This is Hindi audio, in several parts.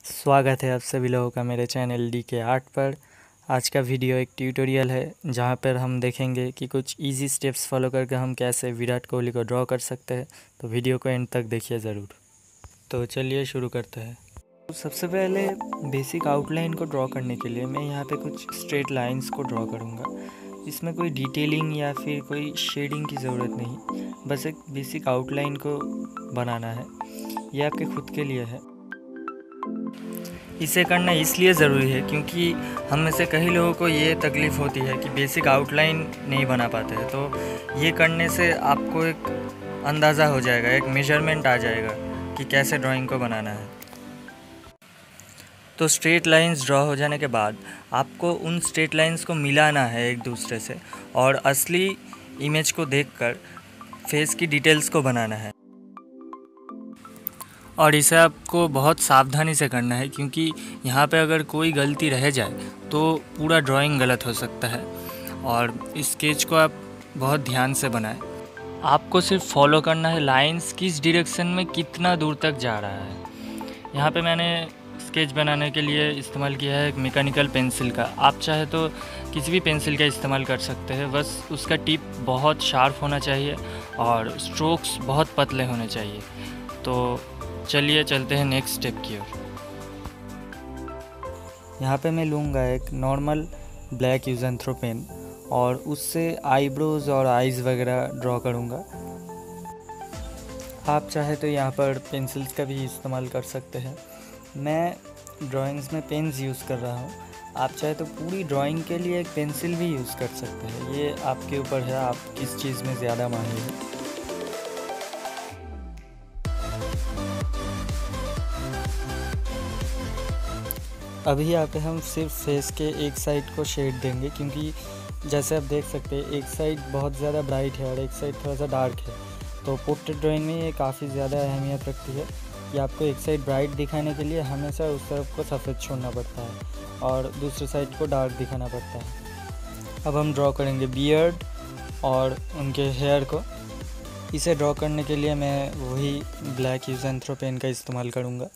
स्वागत है आप सभी लोगों का मेरे चैनल डी के आर्ट पर। आज का वीडियो एक ट्यूटोरियल है जहां पर हम देखेंगे कि कुछ इजी स्टेप्स फॉलो करके हम कैसे विराट कोहली को ड्रॉ कर सकते हैं। तो वीडियो को एंड तक देखिए ज़रूर। तो चलिए शुरू करते हैं। तो सबसे पहले बेसिक आउटलाइन को ड्रॉ करने के लिए मैं यहाँ पे कुछ स्ट्रेट लाइंस को ड्रॉ करूँगा। इसमें कोई डिटेलिंग या फिर कोई शेडिंग की ज़रूरत नहीं, बस एक बेसिक आउटलाइन को बनाना है। ये आपके खुद के लिए है। इसे करना इसलिए ज़रूरी है क्योंकि हम में से कई लोगों को ये तकलीफ़ होती है कि बेसिक आउटलाइन नहीं बना पाते हैं। तो ये करने से आपको एक अंदाज़ा हो जाएगा, एक मेजरमेंट आ जाएगा कि कैसे ड्राइंग को बनाना है। तो स्ट्रेट लाइंस ड्रॉ हो जाने के बाद आपको उन स्ट्रेट लाइंस को मिलाना है एक दूसरे से और असली इमेज को देखकर फेस की डिटेल्स को बनाना है। और इसे आपको बहुत सावधानी से करना है क्योंकि यहाँ पे अगर कोई गलती रह जाए तो पूरा ड्राइंग गलत हो सकता है। और इस स्केच को आप बहुत ध्यान से बनाएं। आपको सिर्फ फॉलो करना है लाइंस किस डायरेक्शन में कितना दूर तक जा रहा है। यहाँ पे मैंने स्केच बनाने के लिए इस्तेमाल किया है एक मैकेनिकल पेंसिल का। आप चाहे तो किसी भी पेंसिल का इस्तेमाल कर सकते हैं, बस उसका टिप बहुत शार्प होना चाहिए और स्ट्रोक्स बहुत पतले होने चाहिए। तो चलिए चलते हैं नेक्स्ट स्टेप की ओर। यहाँ पे मैं लूँगा एक normal black use and throw pen और उससे आईब्रोज और आईज़ वगैरह ड्रॉ करूँगा। आप चाहे तो यहाँ पर पेंसिल्स का भी इस्तेमाल कर सकते हैं। मैं ड्राइंग्स में पेन्स यूज़ कर रहा हूँ। आप चाहे तो पूरी ड्राइंग के लिए एक पेंसिल भी यूज़ कर सकते हैं। ये आपके ऊपर है, आप किस चीज़ में ज़्यादा माहिर हैं। अभी यहाँ पे हम सिर्फ फेस के एक साइड को शेड देंगे क्योंकि जैसे आप देख सकते हैं एक साइड बहुत ज़्यादा ब्राइट है और एक साइड थोड़ा सा डार्क है। तो पोर्ट्रेट ड्राइंग में ये काफ़ी ज़्यादा अहमियत रखती है कि आपको एक साइड ब्राइट दिखाने के लिए हमेशा उस तरफ को सफ़ेद छोड़ना पड़ता है और दूसरे साइड को डार्क दिखाना पड़ता है। अब हम ड्रॉ करेंगे बियर्ड और उनके हेयर को। इसे ड्रॉ करने के लिए मैं वही black use and throw pen का इस्तेमाल करूँगा।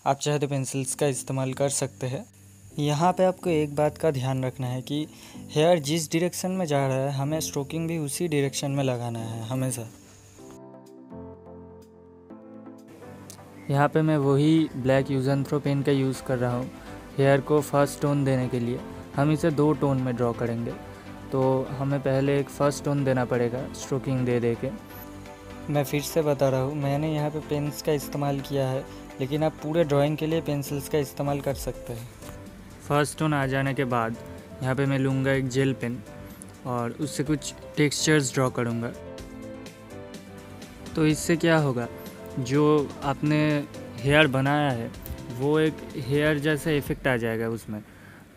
आप चाहे तो पेंसिल्स का इस्तेमाल कर सकते हैं। यहाँ पे आपको एक बात का ध्यान रखना है कि हेयर जिस डायरेक्शन में जा रहा है हमें स्ट्रोकिंग भी उसी डायरेक्शन में लगाना है हमेशा। यहाँ पे मैं वही black use and throw pen का यूज़ कर रहा हूँ हेयर को फर्स्ट टोन देने के लिए। हम इसे 2 टोन में ड्रॉ करेंगे, तो हमें पहले एक फ़र्स्ट टोन देना पड़ेगा स्ट्रोकिंग दे के। मैं फिर से बता रहा हूँ, मैंने यहाँ पे पेन्स का इस्तेमाल किया है, लेकिन आप पूरे ड्राइंग के लिए पेंसिल्स का इस्तेमाल कर सकते हैं। फर्स्ट टोन आ जाने के बाद यहाँ पे मैं लूँगा एक जेल पेन और उससे कुछ टेक्सचर्स ड्रॉ करूँगा। तो इससे क्या होगा, जो आपने हेयर बनाया है वो एक हेयर जैसा इफ़ेक्ट आ जाएगा उसमें।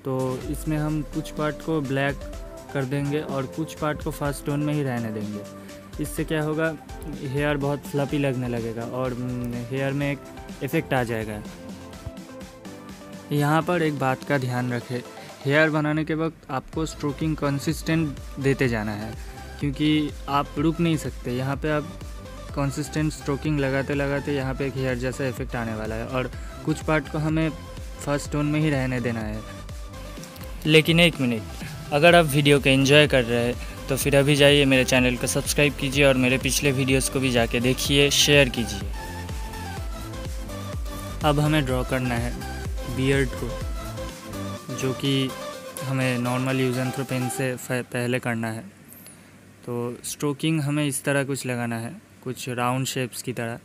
तो इसमें हम कुछ पार्ट को ब्लैक कर देंगे और कुछ पार्ट को फर्स्ट टोन में ही रहने देंगे। इससे क्या होगा, हेयर बहुत फ्लफी लगने लगेगा और हेयर में एक इफ़ेक्ट आ जाएगा। यहाँ पर एक बात का ध्यान रखें, हेयर बनाने के वक्त आपको स्ट्रोकिंग कंसिस्टेंट देते जाना है क्योंकि आप रुक नहीं सकते। यहाँ पे आप कंसिस्टेंट स्ट्रोकिंग लगाते लगाते यहाँ पे एक हेयर जैसा इफ़ेक्ट आने वाला है और कुछ पार्ट को हमें फर्स्ट टोन में ही रहने देना है। लेकिन एक मिनट, अगर आप वीडियो को एंजॉय कर रहे हैं तो फिर अभी जाइए मेरे चैनल को सब्सक्राइब कीजिए और मेरे पिछले वीडियोस को भी जाके देखिए, शेयर कीजिए। अब हमें ड्रॉ करना है बियर्ड को, जो कि हमें normal use and throw pen से पहले करना है। तो स्ट्रोकिंग हमें इस तरह कुछ लगाना है, कुछ राउंड शेप्स की तरह,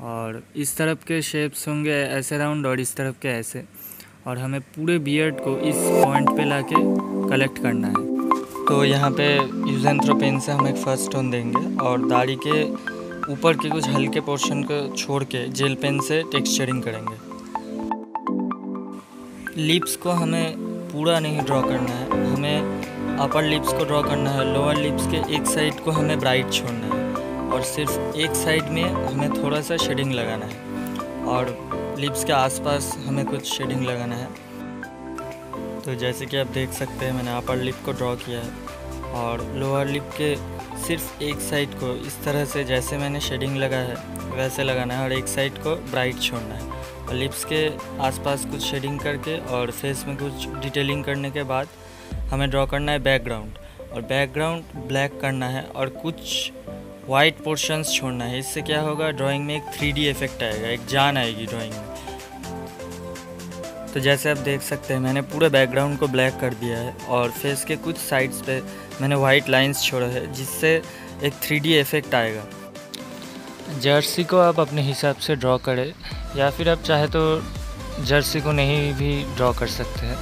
और इस तरफ के शेप्स होंगे ऐसे राउंड और इस तरफ के ऐसे, और हमें पूरे बियर्ड को इस पॉइंट पे लाके कलेक्ट करना है। तो यहाँ पे यूज़ एंड थ्रो पेन से हम एक फर्स्ट टोन देंगे और दाढ़ी के ऊपर के कुछ हल्के पोर्शन को छोड़ के जेल पेन से टेक्सचरिंग करेंगे। लिप्स को हमें पूरा नहीं ड्रॉ करना है, हमें अपर लिप्स को ड्रॉ करना है। लोअर लिप्स के एक साइड को हमें ब्राइट छोड़ना है और सिर्फ एक साइड में हमें थोड़ा सा शेडिंग लगाना है और लिप्स के आसपास हमें कुछ शेडिंग लगाना है। तो जैसे कि आप देख सकते हैं मैंने अपर लिप को ड्रॉ किया है और लोअर लिप के सिर्फ एक साइड को इस तरह से जैसे मैंने शेडिंग लगा है वैसे लगाना है और एक साइड को ब्राइट छोड़ना है। और लिप्स के आसपास कुछ शेडिंग करके और फेस में कुछ डिटेलिंग करने के बाद हमें ड्रॉ करना है बैकग्राउंड, और बैकग्राउंड ब्लैक करना है और कुछ वाइट पोर्शंस छोड़ना है। इससे क्या होगा, ड्राइंग में एक 3D इफेक्ट आएगा, एक जान आएगी ड्राइंग में। तो जैसे आप देख सकते हैं मैंने पूरे बैकग्राउंड को ब्लैक कर दिया है और फेस के कुछ साइड्स पे मैंने वाइट लाइंस छोड़ा है, जिससे एक 3D इफेक्ट आएगा। जर्सी को आप अपने हिसाब से ड्रॉ करें, या फिर आप चाहे तो जर्सी को नहीं भी ड्रॉ कर सकते हैं।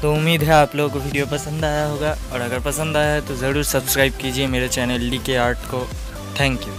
तो उम्मीद है आप लोगों को वीडियो पसंद आया होगा, और अगर पसंद आया है तो ज़रूर सब्सक्राइब कीजिए मेरे चैनल लीके आर्ट को। Thank you.